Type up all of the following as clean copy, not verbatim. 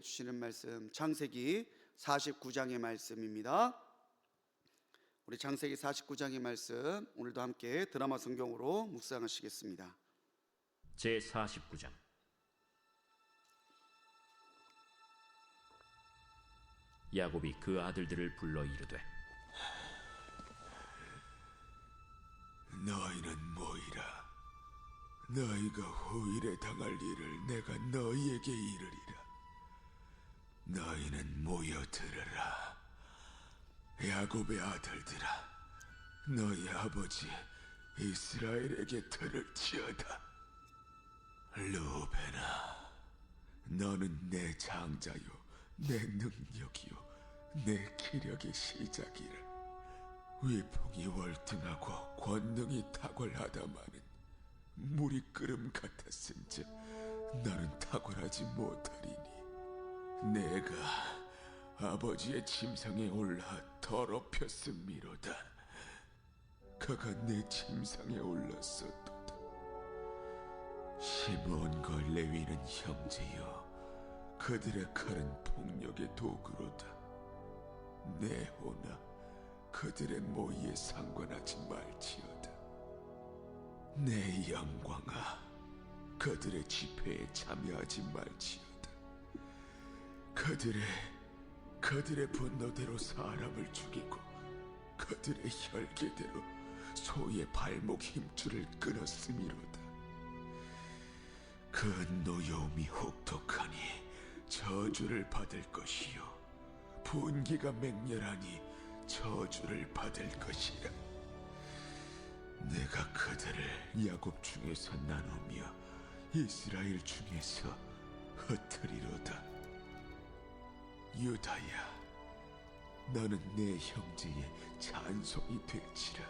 주시는 말씀 창세기 49장의 말씀입니다. 우리 창세기 49장의 말씀 오늘도 함께 드라마 성경으로 묵상하시겠습니다. 제49장. 야곱이 그 아들들을 불러 이르되 너희는 모이라. 너희가 후일에 당할 일을 내가 너희에게 이르리라. 너희는 모여 들으라. 야곱의 아들들아, 너희 아버지 이스라엘에게 들을지어다. 루벤아, 너는 내 장자요 내 능력이요 내 기력의 시작이라. 위풍이 월등하고 권능이 탁월하다마는 물이 끓음 같았은즉 너는 탁월하지 못하리니, 내가 아버지의 침상에 올라 더럽혔음이로다. 그가 내 침상에 올랐었도다. 시므온과 레위는 형제여, 그들의 칼은 폭력의 도구로다. 네호나, 그들의 모의에 상관하지 말지어다. 내 영광아, 그들의 집회에 참여하지 말지어다. 그들의 분노대로 사람을 죽이고 그들의 혈기대로 소의 발목 힘줄을 끊었음이로다. 그 노여움이 혹독하니 저주를 받을 것이요 분기가 맹렬하니 저주를 받을 것이라. 내가 그들을 야곱 중에서 나누며 이스라엘 중에서 흩으리로다. 유다야, 너는 내 형제의 찬송이 될지라.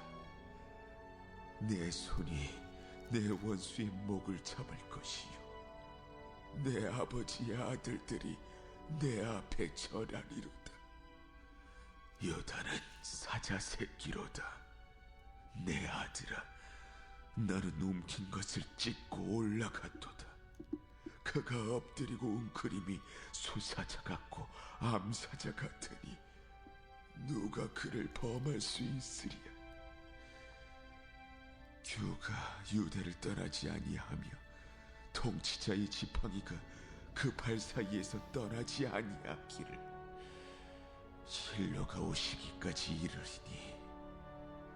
내 손이 내 원수의 목을 잡을 것이요 내 아버지의 아들들이 내 앞에 절하리로다. 유다는 사자 새끼로다. 내 아들아, 너는 움킨 것을 찢고 올라갔도다. 그가 엎드리고 웅크림이 수사자 같고 암사자 같으니 누가 그를 범할 수 있으랴. 규가 유대를 떠나지 아니하며 통치자의 지팡이가 그 발 사이에서 떠나지 아니하기를 실로가 오시기까지 이르리니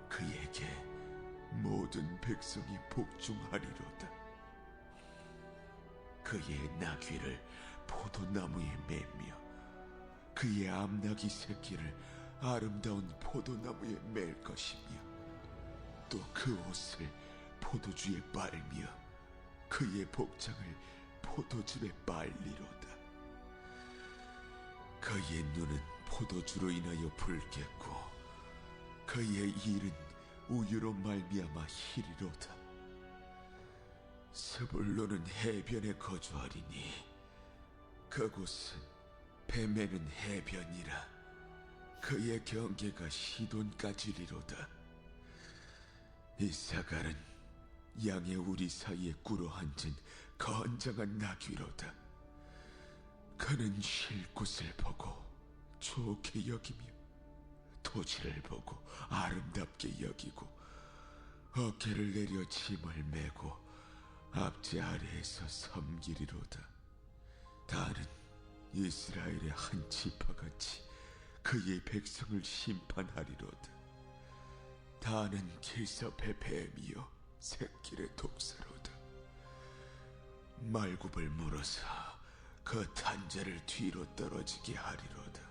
그에게 모든 백성이 복종하리로다. 그의 나귀를 포도나무에 매며 그의 암나귀 새끼를 아름다운 포도나무에 맬 것이며 또 그 옷을 포도주에 빨며 그의 복장을 포도즙에 빨리로다. 그의 눈은 포도주로 인하여 붉겠고 그의 일은 우유로 말미암아 희리로다. 스불론은 해변에 거주하리니 그곳은 뱀에는 해변이라. 그의 경계가 시돈까지리로다. 이사갈은 양의 우리 사이에 꿇어 앉은 건장한 나귀로다. 그는 쉴 곳을 보고 좋게 여기며 토지를 보고 아름답게 여기고 어깨를 내려 짐을 메고 앞제 아래에서 섬기리로다. 다는 이스라엘의 한 지파같이 그의 백성을 심판하리로다. 다는 길섭의 뱀이요 새길의 독사로다. 말굽을 물어서 그 탄자를 뒤로 떨어지게 하리로다.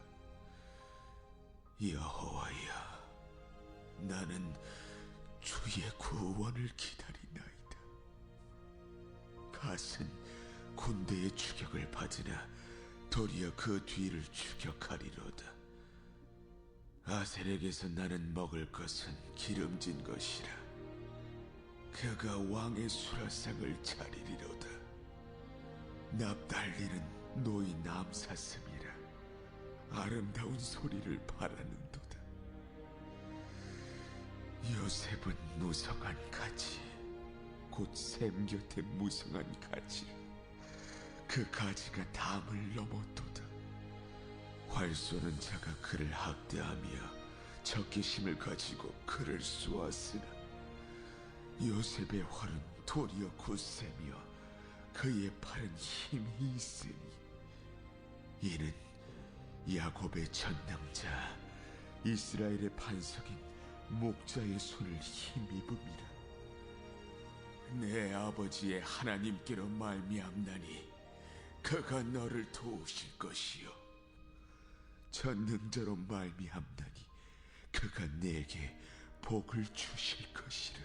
여호와야, 나는 주의 구원을 기다리나이다. 갓은 군대의 추격을 받으나 도리어 그 뒤를 추격하리로다. 아셀에게서 나는 먹을 것은 기름진 것이라. 그가 왕의 수라상을 차리리로다. 납달리는 노인 암사슴이라. 아름다운 소리를 바라는도다. 요셉은 무성한 가지, 곧 샘 곁에 무성한 가지. 그 가지가 담을 넘었도다. 활 쏘는 자가 그를 학대하며 적개심을 가지고 그를 쏘았으나 요셉의 활은 도리어 굳세며 그의 팔은 힘이 있으니 이는 야곱의 전능자 이스라엘의 반석인 목자의 손을 힘입음이라. 내 아버지의 하나님께로 말미암나니 그가 너를 도우실 것이요 전능자로 말미암나니 그가 내게 복을 주실 것이라.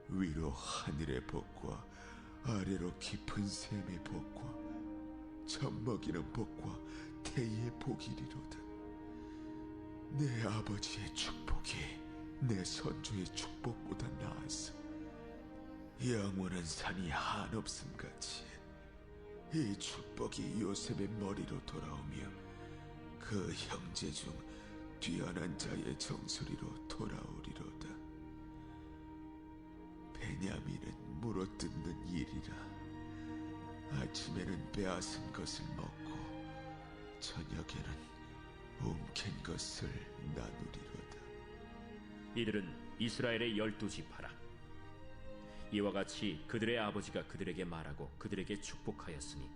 위로 하늘의 복과 아래로 깊은 샘의 복과 젖먹이는 복과 태의 복이리로다. 내 아버지의 축복이 내 선조의 축복보다 나아서 영원한 산이 한없음같이 이 축복이 요셉의 머리로 돌아오며 그 형제 중 뛰어난 자의 정수리로 돌아오리로다. 베냐민은 물어뜯는 일이라. 아침에는 빼앗은 것을 먹고 저녁에는 움킨 것을 나누리로다. 이들은 이스라엘의 12지파라. 이와 같이 그들의 아버지가 그들에게 말하고 그들에게 축복하였으니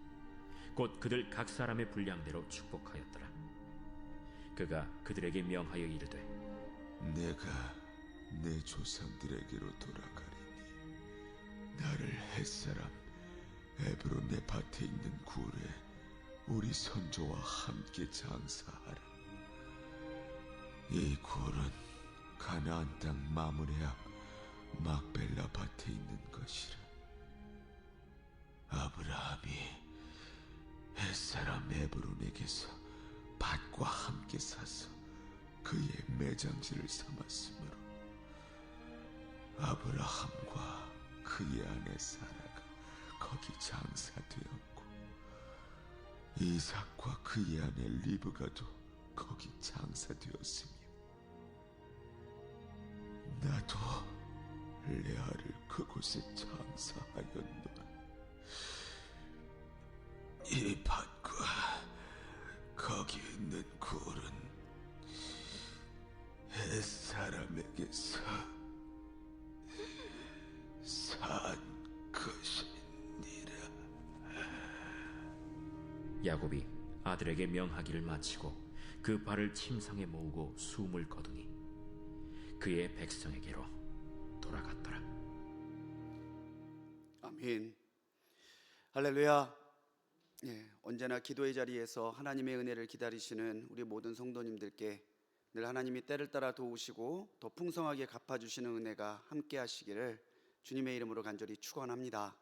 곧 그들 각 사람의 분량대로 축복하였더라. 그가 그들에게 명하여 이르되 내가 내 조상들에게로 돌아가리니 나를 햇사람 에브론의 밭에 있는 굴에 우리 선조와 함께 장사하라. 이 굴은 가나안 땅 마므레 앞 막벨라 밭에 있는 것이라. 아브라함이 햇사람 에브론에게서 밭과 함께 사서 그의 매장지를 삼았으므로 아브라함과 그의 아내 사라가 거기 장사되었고 이삭과 그의 아내 리브가도 거기 장사되었으며 나도 레아를 그곳에 장사하였노라. 이 밭과 거기 있는 굴은 햇사람에게서 산 것이니라. 야곱이 아들에게 명하기를 마치고 그 발을 침상에 모으고 숨을 거두니 그의 백성에게로 돌아갔더라. 아멘. 할렐루야. 언제나 기도의 자리에서 하나님의 은혜를 기다리시는 우리 모든 성도님들께 늘 하나님이 때를 따라 도우시고 더 풍성하게 갚아주시는 은혜가 함께 하시기를 주님의 이름으로 간절히 축원합니다.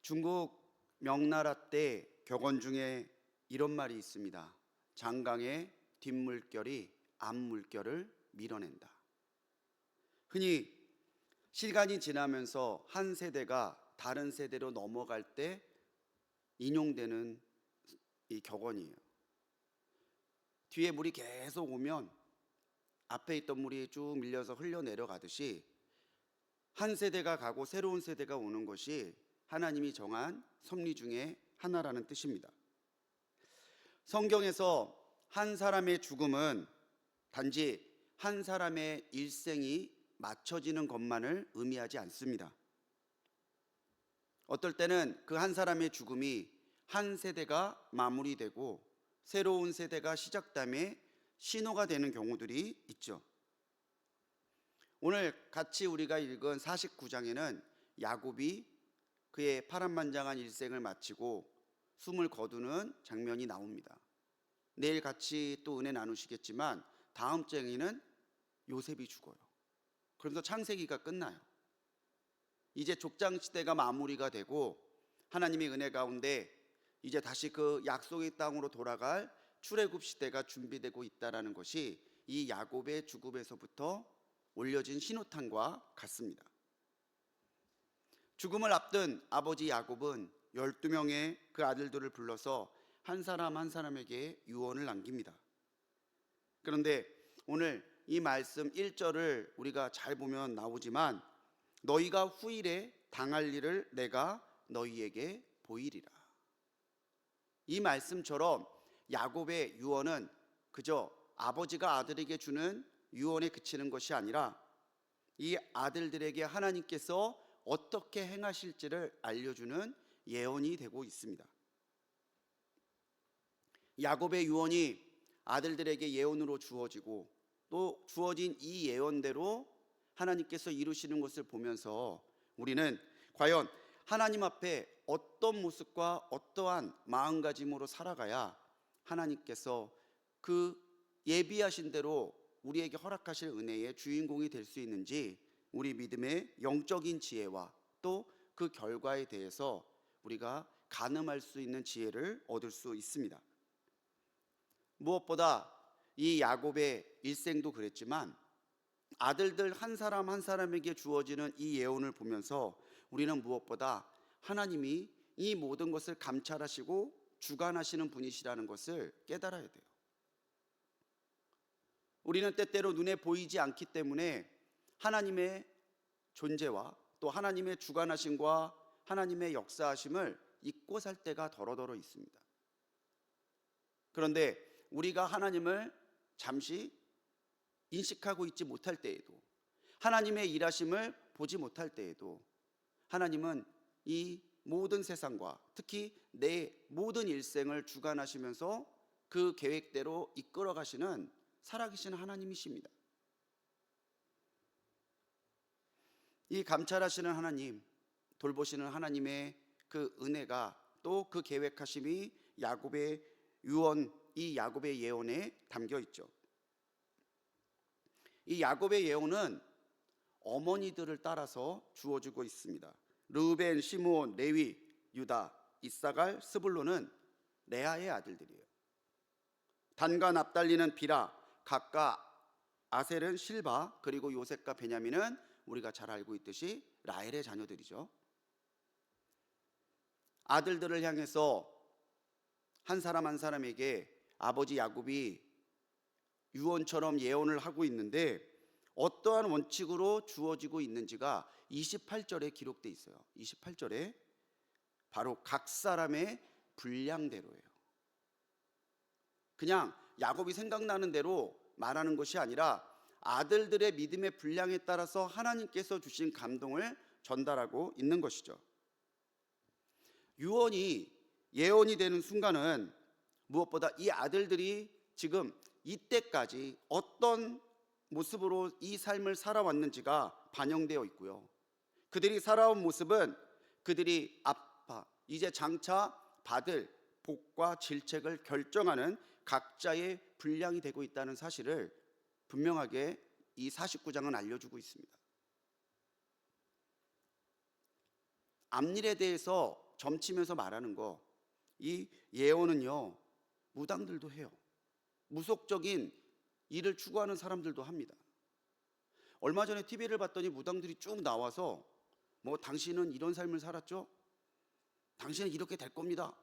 중국 명나라 때 격언 중에 이런 말이 있습니다. 장강의 뒷물결이 앞물결을 밀어낸다. 흔히 시간이 지나면서 한 세대가 다른 세대로 넘어갈 때 인용되는 이 격언이에요. 뒤에 물이 계속 오면 앞에 있던 물이 쭉 밀려서 흘러내려가듯이 한 세대가 가고 새로운 세대가 오는 것이 하나님이 정한 섭리 중에 하나라는 뜻입니다. 성경에서 한 사람의 죽음은 단지 한 사람의 일생이 맞춰지는 것만을 의미하지 않습니다. 어떨 때는 그 한 사람의 죽음이 한 세대가 마무리되고 새로운 세대가 시작됨의 신호가 되는 경우들이 있죠. 오늘 같이 우리가 읽은 49장에는 야곱이 그의 파란만장한 일생을 마치고 숨을 거두는 장면이 나옵니다. 내일 같이 또 은혜 나누시겠지만 다음 장에는 요셉이 죽어요. 그러면서 창세기가 끝나요. 이제 족장시대가 마무리가 되고 하나님의 은혜 가운데 이제 다시 그 약속의 땅으로 돌아갈 출애굽 시대가 준비되고 있다는 것이 이 야곱의 죽음에서부터 올려진 신호탄과 같습니다. 죽음을 앞둔 아버지 야곱은 12명의 그 아들들을 불러서 한 사람 한 사람에게 유언을 남깁니다. 그런데 오늘 이 말씀 1절을 우리가 잘 보면 나오지만 너희가 후일에 당할 일을 내가 너희에게 보이리라. 이 말씀처럼 야곱의 유언은 그저 아버지가 아들에게 주는 유언에 그치는 것이 아니라 이 아들들에게 하나님께서 어떻게 행하실지를 알려주는 예언이 되고 있습니다. 야곱의 유언이 아들들에게 예언으로 주어지고 또 주어진 이 예언대로 하나님께서 이루시는 것을 보면서 우리는 과연 하나님 앞에 어떤 모습과 어떠한 마음가짐으로 살아가야 하나님께서 그 예비하신 대로 우리에게 허락하실 은혜의 주인공이 될 수 있는지 우리 믿음의 영적인 지혜와 또 그 결과에 대해서 우리가 가늠할 수 있는 지혜를 얻을 수 있습니다. 무엇보다 이 야곱의 일생도 그랬지만 아들들 한 사람 한 사람에게 주어지는 이 예언을 보면서 우리는 무엇보다 하나님이 이 모든 것을 감찰하시고 주관하시는 분이시라는 것을 깨달아야 돼요. 우리는 때때로 눈에 보이지 않기 때문에 하나님의 존재와 또 하나님의 주관하심과 하나님의 역사하심을 잊고 살 때가 더러더러 있습니다. 그런데 우리가 하나님을 잠시 인식하고 있지 못할 때에도, 하나님의 일하심을 보지 못할 때에도 하나님은 이 모든 세상과 특히 내 모든 일생을 주관하시면서 그 계획대로 이끌어 가시는 살아계신 하나님이십니다. 이 감찰하시는 하나님, 돌보시는 하나님의 그 은혜가 또 그 계획하심이 야곱의 유언, 이 야곱의 예언에 담겨 있죠. 이 야곱의 예언은 어머니들을 따라서 주어지고 있습니다. 르우벤, 시므온, 레위, 유다, 이사갈, 스불론은 레아의 아들들이에요. 단과 납달리는 비라, gad과 아셀은 실바, 그리고 요셉과 베냐민은 우리가 잘 알고 있듯이 라헬의 자녀들이죠. 아들들을 향해서 한 사람 한 사람에게 아버지 야곱이 유언처럼 예언을 하고 있는데 어떠한 원칙으로 주어지고 있는지가 28절에 기록되어 있어요. 28절에 바로 각 사람의 분량대로예요. 그냥 야곱이 생각나는 대로 말하는 것이 아니라 아들들의 믿음의 분량에 따라서 하나님께서 주신 감동을 전달하고 있는 것이죠. 유언이 예언이 되는 순간은 무엇보다 이 아들들이 지금 이때까지 어떤 모습으로 이 삶을 살아왔는지가 반영되어 있고요. 그들이 살아온 모습은 그들이 이제 장차 받을 복과 질책을 결정하는 각자의 분량이 되고 있다는 사실을 분명하게 이 49장은 알려주고 있습니다. 앞일에 대해서 점치면서 말하는 거, 이 예언은요 무당들도 해요. 무속적인 일을 추구하는 사람들도 합니다. 얼마 전에 TV를 봤더니 무당들이 쭉 나와서 뭐 당신은 이런 삶을 살았죠? 당신은 이렇게 될 겁니다.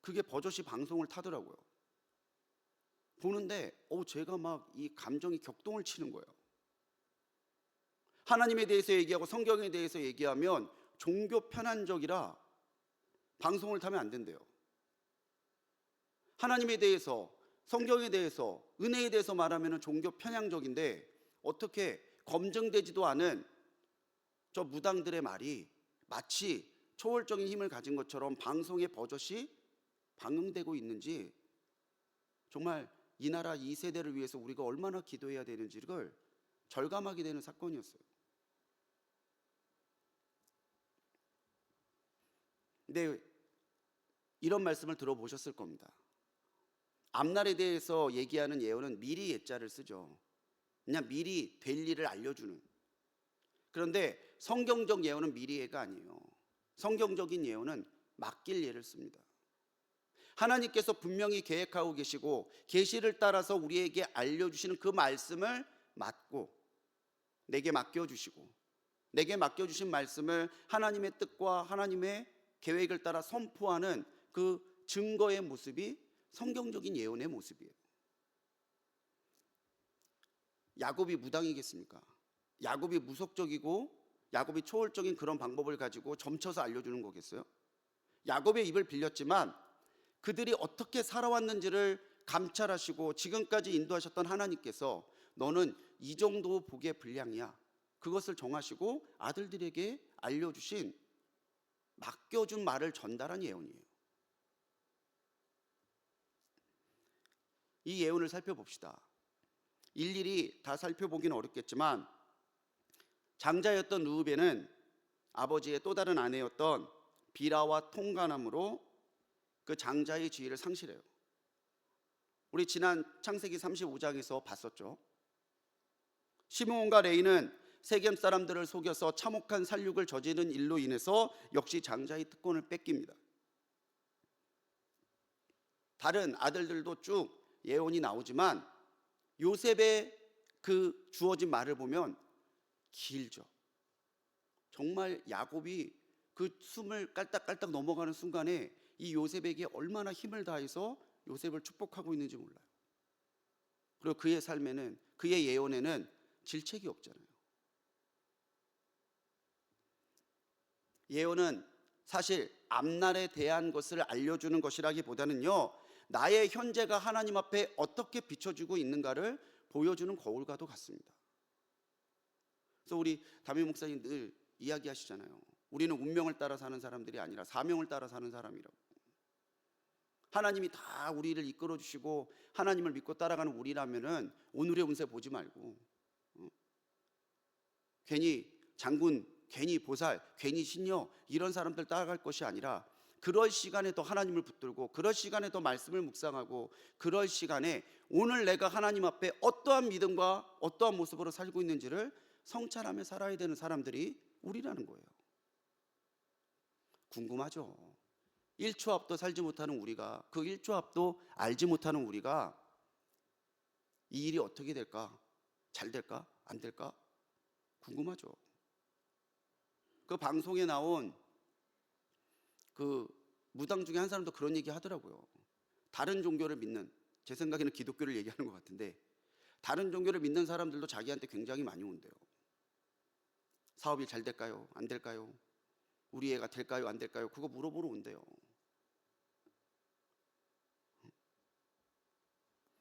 그게 버젓이 방송을 타더라고요. 보는데 제가 막 이 감정이 격동을 치는 거예요. 하나님에 대해서 얘기하고 성경에 대해서 얘기하면 종교 편한적이라 방송을 타면 안 된대요. 하나님에 대해서, 성경에 대해서, 은혜에 대해서 말하면 종교 편향적인데 어떻게 검증되지도 않은 저 무당들의 말이 마치 초월적인 힘을 가진 것처럼 방송에 버젓이 방영되고 있는지, 정말 이 나라 이 세대를 위해서 우리가 얼마나 기도해야 되는지를 절감하게 되는 사건이었어요. 근데 이런 말씀을 들어보셨을 겁니다. 앞날에 대해서 얘기하는 예언은 미리 예자를 쓰죠. 그냥 미리 될 일을 알려주는. 그런데 성경적 예언은 미리 예가 아니에요. 성경적인 예언은 맡길 예를 씁니다. 하나님께서 분명히 계획하고 계시고 계시를 따라서 우리에게 알려주시는 그 말씀을 맡고 내게 맡겨주시고, 내게 맡겨주신 말씀을 하나님의 뜻과 하나님의 계획을 따라 선포하는 그 증거의 모습이 성경적인 예언의 모습이에요. 야곱이 무당이겠습니까? 야곱이 무속적이고 야곱이 초월적인 그런 방법을 가지고 점쳐서 알려주는 거겠어요? 야곱의 입을 빌렸지만 그들이 어떻게 살아왔는지를 감찰하시고 지금까지 인도하셨던 하나님께서 너는 이 정도 복의 분량이야, 그것을 정하시고 아들들에게 알려주신, 맡겨준 말을 전달한 예언이에요. 이 예언을 살펴봅시다. 일일이 다 살펴보기는 어렵겠지만 장자였던 르우벤은 아버지의 또 다른 아내였던 비라와 통간함으로 그 장자의 지위를 상실해요. 우리 지난 창세기 35장에서 봤었죠. 시므온과 레이는 세겜 사람들을 속여서 참혹한 살육을 저지른 일로 인해서 역시 장자의 특권을 뺏깁니다. 다른 아들들도 쭉 예언이 나오지만 요셉의 그 주어진 말을 보면 길죠. 정말 야곱이 그 숨을 깔딱깔딱 넘어가는 순간에 이 요셉에게 얼마나 힘을 다해서 요셉을 축복하고 있는지 몰라요. 그리고 그의 삶에는, 그의 예언에는 질책이 없잖아요. 예언은 사실 앞날에 대한 것을 알려주는 것이라기보다는요, 나의 현재가 하나님 앞에 어떻게 비춰지고 있는가를 보여주는 거울과도 같습니다. 그래서 우리 담임 목사님 늘 이야기하시잖아요. 우리는 운명을 따라 사는 사람들이 아니라 사명을 따라 사는 사람이라고. 하나님이 다 우리를 이끌어 주시고 하나님을 믿고 따라가는 우리라면은 오늘의 운세 보지 말고 괜히 장군, 괜히 보살, 괜히 신녀 이런 사람들 따라갈 것이 아니라 그럴 시간에 더 하나님을 붙들고 그럴 시간에 더 말씀을 묵상하고 그럴 시간에 오늘 내가 하나님 앞에 어떠한 믿음과 어떠한 모습으로 살고 있는지를 성찰하며 살아야 되는 사람들이 우리라는 거예요. 궁금하죠? 1초 앞도 살지 못하는 우리가, 그 1초 앞도 알지 못하는 우리가 이 일이 어떻게 될까? 잘 될까? 안 될까? 궁금하죠? 그 방송에 나온 그 무당 중에 한 사람도 그런 얘기 하더라고요. 다른 종교를 믿는, 제 생각에는 기독교를 얘기하는 것 같은데 다른 종교를 믿는 사람들도 자기한테 굉장히 많이 온대요. 사업이 잘 될까요? 안 될까요? 우리 애가 될까요? 안 될까요? 그거 물어보러 온대요.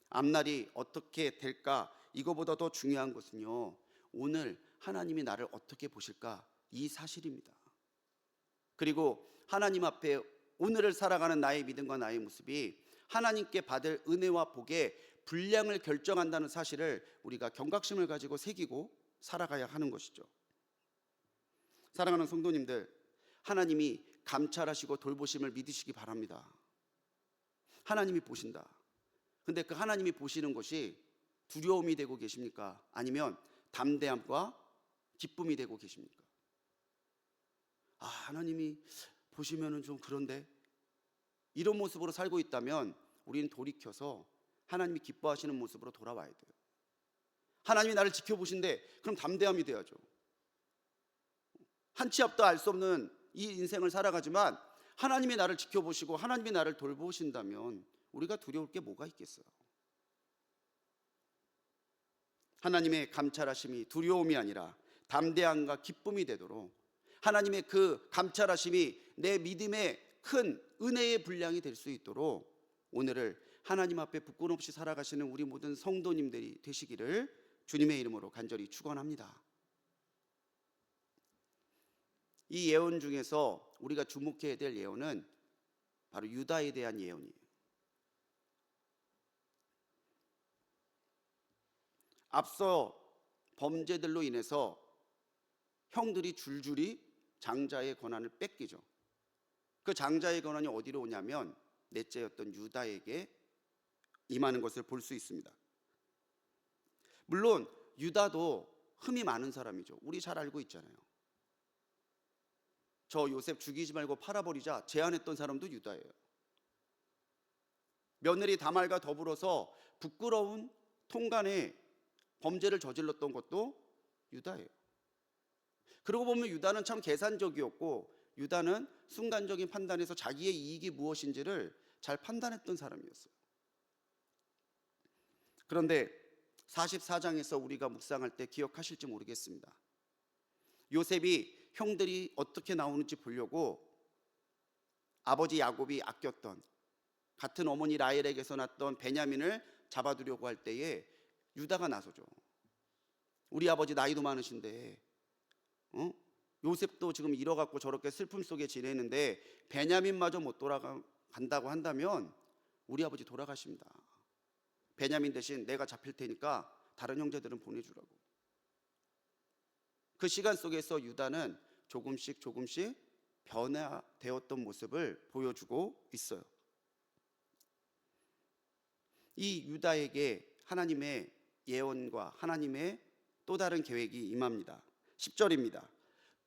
앞날이 어떻게 될까? 이거보다 더 중요한 것은요, 오늘 하나님이 나를 어떻게 보실까? 이 사실입니다. 그리고 하나님 앞에 오늘을 살아가는 나의 믿음과 나의 모습이 하나님께 받을 은혜와 복의 분량을 결정한다는 사실을 우리가 경각심을 가지고 새기고 살아가야 하는 것이죠. 사랑하는 성도님들, 하나님이 감찰하시고 돌보심을 믿으시기 바랍니다. 하나님이 보신다. 근데 그 하나님이 보시는 것이 두려움이 되고 계십니까? 아니면 담대함과 기쁨이 되고 계십니까? 아, 하나님이 보시면은 좀 그런데, 이런 모습으로 살고 있다면 우리는 돌이켜서 하나님이 기뻐하시는 모습으로 돌아와야 돼요. 하나님이 나를 지켜보신대. 그럼 담대함이 돼야죠. 한 치 앞도 알 수 없는 이 인생을 살아가지만 하나님이 나를 지켜보시고 하나님이 나를 돌보신다면 우리가 두려울 게 뭐가 있겠어요? 하나님의 감찰하심이 두려움이 아니라 담대함과 기쁨이 되도록, 하나님의 그 감찰하심이 내 믿음의 큰 은혜의 분량이 될 수 있도록 오늘을 하나님 앞에 부끄럼 없이 살아가시는 우리 모든 성도님들이 되시기를 주님의 이름으로 간절히 축원합니다. 이 예언 중에서 우리가 주목해야 될 예언은 바로 유다에 대한 예언이에요. 앞서 범죄들로 인해서 형들이 줄줄이 장자의 권한을 뺏기죠. 그 장자의 권한이 어디로 오냐면 넷째였던 유다에게 임하는 것을 볼 수 있습니다. 물론 유다도 흠이 많은 사람이죠. 우리 잘 알고 있잖아요. 저 요셉 죽이지 말고 팔아버리자 제안했던 사람도 유다예요. 며느리 다말과 더불어서 부끄러운 통간에 범죄를 저질렀던 것도 유다예요. 그러고 보면 유다는 참 계산적이었고, 유다는 순간적인 판단에서 자기의 이익이 무엇인지를 잘 판단했던 사람이었어요. 그런데 44장에서 우리가 묵상할 때 기억하실지 모르겠습니다. 요셉이 형들이 어떻게 나오는지 보려고 아버지 야곱이 아꼈던 같은 어머니 라헬에게서 났던 베냐민을 잡아두려고 할 때에 유다가 나서죠. 우리 아버지 나이도 많으신데 요셉도 지금 잃어갖고 저렇게 슬픔 속에 지내는데 베냐민마저 못 돌아간다고 한다면 우리 아버지 돌아가십니다. 베냐민 대신 내가 잡힐 테니까 다른 형제들은 보내주라고. 그 시간 속에서 유다는 조금씩 변화되었던 모습을 보여주고 있어요. 이 유다에게 하나님의 예언과 하나님의 또 다른 계획이 임합니다. 10절입니다.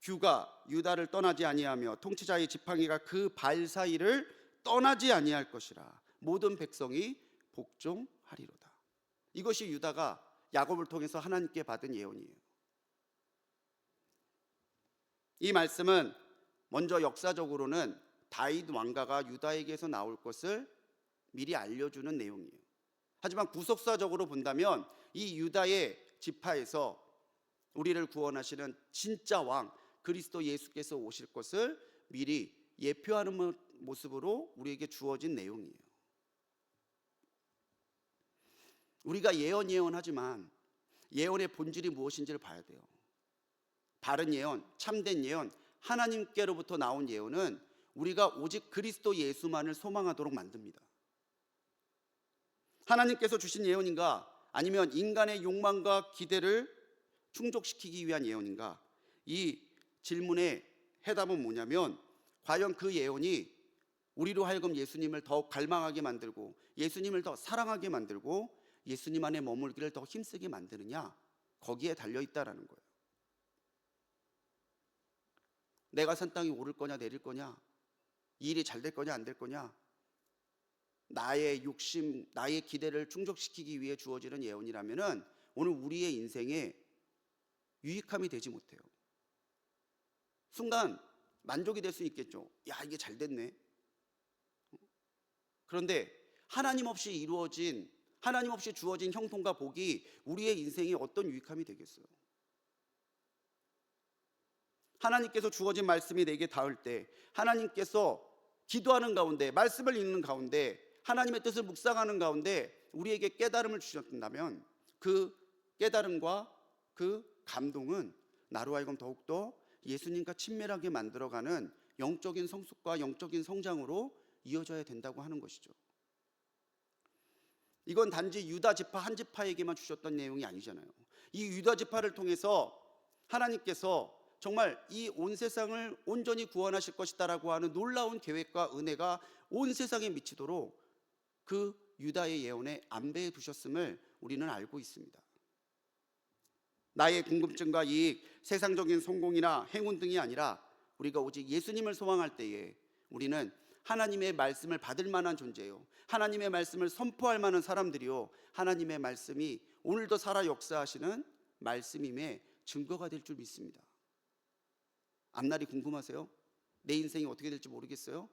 규가 유다를 떠나지 아니하며 통치자의 지팡이가 그 발 사이를 떠나지 아니할 것이라. 모든 백성이 복종하리로다. 이것이 유다가 야곱을 통해서 하나님께 받은 예언이에요. 이 말씀은 먼저 역사적으로는 다윗 왕가가 유다에게서 나올 것을 미리 알려주는 내용이에요. 하지만 구속사적으로 본다면 이 유다의 지파에서 우리를 구원하시는 진짜 왕 그리스도 예수께서 오실 것을 미리 예표하는 모습으로 우리에게 주어진 내용이에요. 우리가 예언하지만 예언의 본질이 무엇인지를 봐야 돼요. 바른 예언, 참된 예언, 하나님께로부터 나온 예언은 우리가 오직 그리스도 예수만을 소망하도록 만듭니다. 하나님께서 주신 예언인가? 아니면 인간의 욕망과 기대를 충족시키기 위한 예언인가? 이 질문의 해답은 뭐냐면 과연 그 예언이 우리로 하여금 예수님을 더 갈망하게 만들고 예수님을 더 사랑하게 만들고 예수님 안에 머물기를 더 힘쓰게 만드느냐? 거기에 달려있다라는 거예요. 내가 산 땅이 오를 거냐 내릴 거냐, 이 일이 잘 될 거냐 안 될 거냐, 나의 욕심, 나의 기대를 충족시키기 위해 주어지는 예언이라면은 오늘 우리의 인생에 유익함이 되지 못해요. 순간 만족이 될 수 있겠죠. 야, 이게 잘 됐네. 그런데 하나님 없이 이루어진, 하나님 없이 주어진 형통과 복이 우리의 인생에 어떤 유익함이 되겠어요? 하나님께서 주어진 말씀이 내게 닿을 때, 하나님께서 기도하는 가운데, 말씀을 읽는 가운데, 하나님의 뜻을 묵상하는 가운데 우리에게 깨달음을 주셨다면 그 깨달음과 그 감동은 나로 하여금 더욱더 예수님과 친밀하게 만들어가는 영적인 성숙과 영적인 성장으로 이어져야 된다고 하는 것이죠. 이건 단지 유다 지파 한 지파에게만 주셨던 내용이 아니잖아요. 이 유다 지파를 통해서 하나님께서 정말 이 온 세상을 온전히 구원하실 것이다라고 하는 놀라운 계획과 은혜가 온 세상에 미치도록 그 유다의 예언에 안배해 두셨음을 우리는 알고 있습니다. 나의 궁금증과 이익, 세상적인 성공이나 행운 등이 아니라 우리가 오직 예수님을 소망할 때에 우리는 하나님의 말씀을 받을 만한 존재요, 하나님의 말씀을 선포할 만한 사람들이요, 하나님의 말씀이 오늘도 살아 역사하시는 말씀임의 증거가 될 줄 믿습니다. 앞날이 궁금하세요? 내 인생이 어떻게 될지 모르겠어요?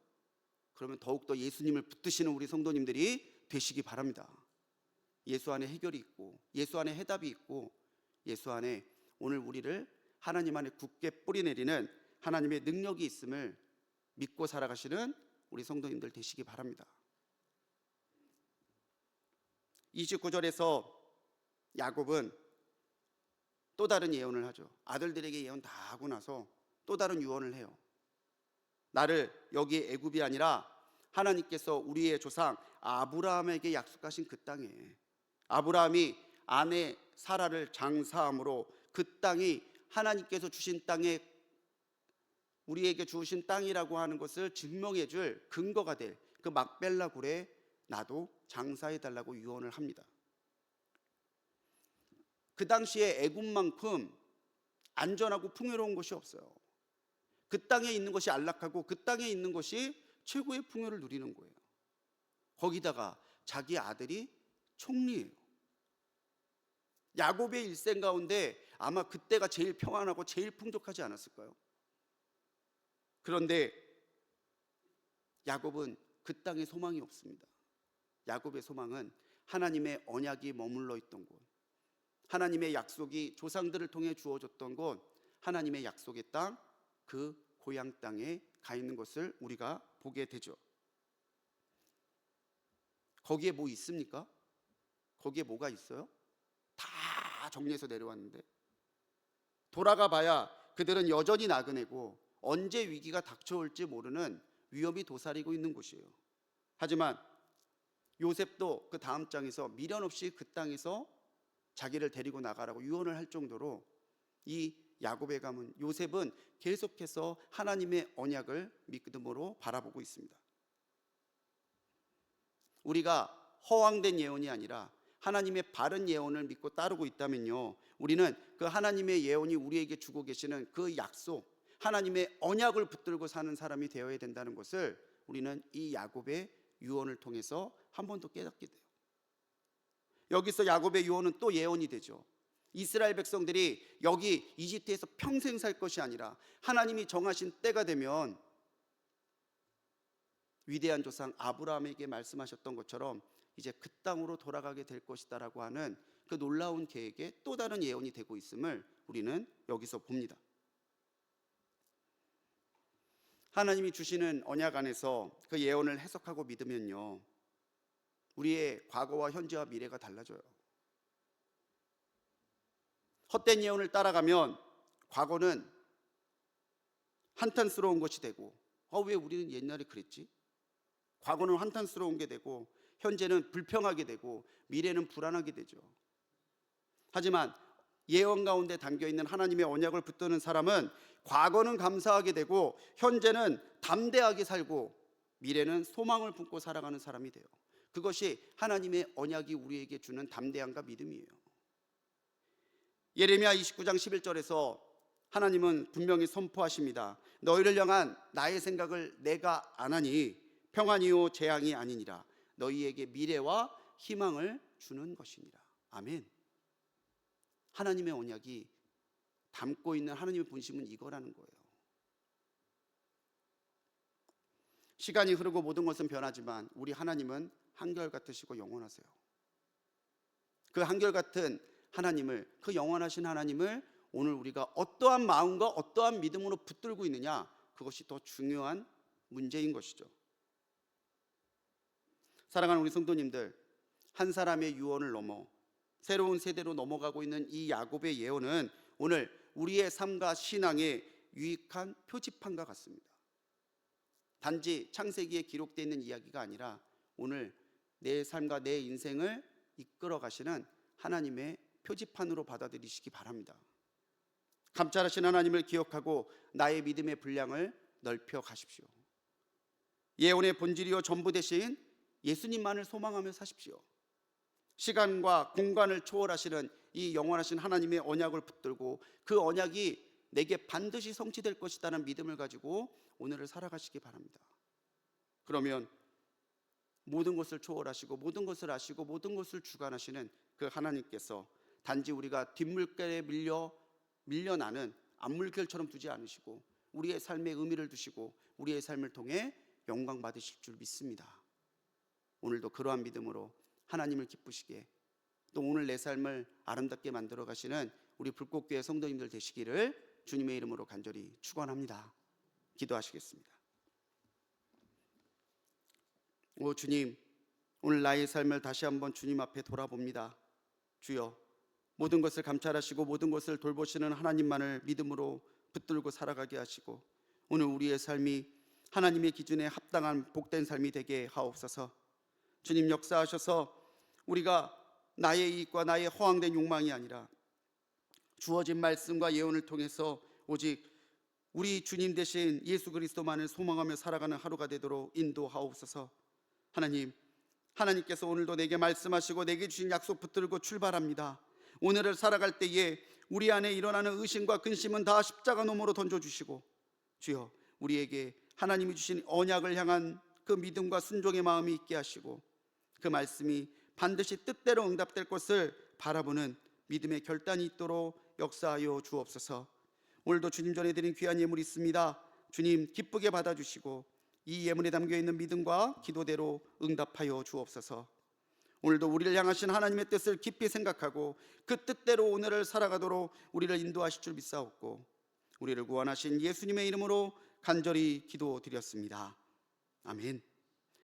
그러면 더욱더 예수님을 붙드시는 우리 성도님들이 되시기 바랍니다. 예수 안에 해결이 있고 예수 안에 해답이 있고 예수 안에 오늘 우리를 하나님 안에 굳게 뿌리내리는 하나님의 능력이 있음을 믿고 살아가시는 우리 성도님들 되시기 바랍니다. 29절에서 야곱은 또 다른 예언을 하죠. 아들들에게 예언 다 하고 나서 또 다른 유언을 해요. 나를 여기 애굽이 아니라 하나님께서 우리의 조상 아브라함에게 약속하신 그 땅에, 아브라함이 아내 사라를 장사함으로 그 땅이 하나님께서 주신 땅에, 우리에게 주신 땅이라고 하는 것을 증명해 줄 근거가 될 그 막벨라 굴에 나도 장사해 달라고 유언을 합니다. 그 당시에 애굽만큼 안전하고 풍요로운 곳이 없어요. 그 땅에 있는 것이 안락하고 그 땅에 있는 것이 최고의 풍요를 누리는 거예요. 거기다가 자기 아들이 총리예요. 야곱의 일생 가운데 아마 그때가 제일 평안하고 제일 풍족하지 않았을까요? 그런데 야곱은 그 땅에 소망이 없습니다. 야곱의 소망은 하나님의 언약이 머물러 있던 곳, 하나님의 약속이 조상들을 통해 주어졌던 곳, 하나님의 약속의 땅, 그 고향 땅에 가 있는 것을 우리가 보게 되죠. 거기에 뭐 있습니까? 거기에 뭐가 있어요? 다 정리해서 내려왔는데 돌아가 봐야 그들은 여전히 나그네고 언제 위기가 닥쳐올지 모르는 위험이 도사리고 있는 곳이에요. 하지만 요셉도 그 다음 장에서 미련 없이 그 땅에서 자기를 데리고 나가라고 유언을 할 정도로 이 야곱의 가문 요셉은 계속해서 하나님의 언약을 믿음으로 바라보고 있습니다. 우리가 허황된 예언이 아니라 하나님의 바른 예언을 믿고 따르고 있다면요, 우리는 그 하나님의 예언이 우리에게 주고 계시는 그 약속, 하나님의 언약을 붙들고 사는 사람이 되어야 된다는 것을 우리는 이 야곱의 유언을 통해서 한 번 더 깨닫게 돼요. 여기서 야곱의 유언은 또 예언이 되죠. 이스라엘 백성들이 여기 이집트에서 평생 살 것이 아니라 하나님이 정하신 때가 되면 위대한 조상 아브라함에게 말씀하셨던 것처럼 이제 그 땅으로 돌아가게 될 것이다라고 하는 그 놀라운 계획의 또 다른 예언이 되고 있음을 우리는 여기서 봅니다. 하나님이 주시는 언약 안에서 그 예언을 해석하고 믿으면요, 우리의 과거와 현재와 미래가 달라져요. 헛된 예언을 따라가면 과거는 한탄스러운 것이 되고, 왜 우리는 옛날에 그랬지? 과거는 한탄스러운 게 되고, 현재는 불평하게 되고, 미래는 불안하게 되죠. 하지만 예언 가운데 담겨있는 하나님의 언약을 붙드는 사람은 과거는 감사하게 되고, 현재는 담대하게 살고, 미래는 소망을 품고 살아가는 사람이 돼요. 그것이 하나님의 언약이 우리에게 주는 담대함과 믿음이에요. 예레미야 29장 11절에서 하나님은 분명히 선포하십니다. 너희를 향한 나의 생각을 내가 아나니 평안이요 재앙이 아니니라. 너희에게 미래와 희망을 주는 것이니라. 아멘. 하나님의 언약이 담고 있는 하나님의 본심은 이거라는 거예요. 시간이 흐르고 모든 것은 변하지만 우리 하나님은 한결같으시고 영원하세요. 그 한결같은 하나님을, 그 영원하신 하나님을 오늘 우리가 어떠한 마음과 어떠한 믿음으로 붙들고 있느냐, 그것이 더 중요한 문제인 것이죠. 사랑하는 우리 성도님들, 한 사람의 유언을 넘어 새로운 세대로 넘어가고 있는 이 야곱의 예언은 오늘 우리의 삶과 신앙에 유익한 표지판과 같습니다. 단지 창세기에 기록되어 있는 이야기가 아니라 오늘 내 삶과 내 인생을 이끌어 가시는 하나님의 표지판으로 받아들이시기 바랍니다. 감찰하신 하나님을 기억하고 나의 믿음의 분량을 넓혀 가십시오. 예언의 본질이요 전부 되신 예수님만을 소망하며 사십시오. 시간과 공간을 초월하시는 이 영원하신 하나님의 언약을 붙들고 그 언약이 내게 반드시 성취될 것이라는 믿음을 가지고 오늘을 살아가시기 바랍니다. 그러면 모든 것을 초월하시고 모든 것을 아시고 모든 것을 주관하시는 그 하나님께서 단지 우리가 뒷물결에 밀려나는 앞물결처럼 두지 않으시고 우리의 삶에 의미를 두시고 우리의 삶을 통해 영광 받으실 줄 믿습니다. 오늘도 그러한 믿음으로 하나님을 기쁘시게, 또 오늘 내 삶을 아름답게 만들어 가시는 우리 불꽃교회 성도님들 되시기를 주님의 이름으로 간절히 축원합니다. 기도하시겠습니다. 오 주님, 오늘 나의 삶을 다시 한번 주님 앞에 돌아봅니다. 주여, 모든 것을 감찰하시고 모든 것을 돌보시는 하나님만을 믿음으로 붙들고 살아가게 하시고 오늘 우리의 삶이 하나님의 기준에 합당한 복된 삶이 되게 하옵소서. 주님 역사하셔서 우리가 나의 이익과 나의 허황된 욕망이 아니라 주어진 말씀과 예언을 통해서 오직 우리 주님 대신 예수 그리스도만을 소망하며 살아가는 하루가 되도록 인도하옵소서. 하나님께서 오늘도 내게 말씀하시고 내게 주신 약속 붙들고 출발합니다. 오늘을 살아갈 때에 우리 안에 일어나는 의심과 근심은 다 십자가 너머로 던져주시고 주여, 우리에게 하나님이 주신 언약을 향한 그 믿음과 순종의 마음이 있게 하시고 그 말씀이 반드시 뜻대로 응답될 것을 바라보는 믿음의 결단이 있도록 역사하여 주옵소서. 오늘도 주님 전에 드린 귀한 예물이 있습니다. 주님 기쁘게 받아주시고 이 예물에 담겨있는 믿음과 기도대로 응답하여 주옵소서. 오늘도 우리를 향하신 하나님의 뜻을 깊이 생각하고 그 뜻대로 오늘을 살아가도록 우리를 인도하실 줄 믿사옵고 우리를 구원하신 예수님의 이름으로 간절히 기도드렸습니다. 아멘.